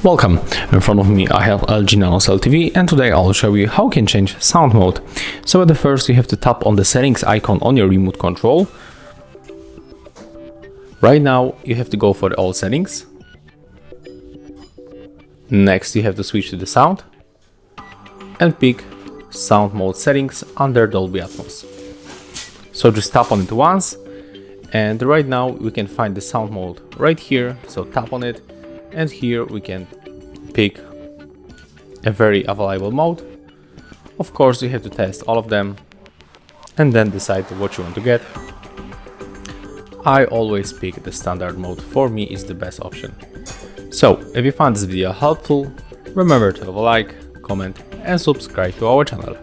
Welcome, in front of me I have LG NanoCell TV, and today I'll show you how you can change sound mode. So at the first you have to tap on the settings icon on your remote control. Right now you have to go for the all settings. Next you have to switch to the sound and pick sound mode settings under Dolby Atmos. So just tap on it once, and right now we can find the sound mode right here, so tap on it. And here we can pick a very available mode. Of course, you have to test all of them and then decide what you want to get. I always pick the standard mode. For me is the best option. So if you found this video helpful, remember to have a like, comment and subscribe to our channel.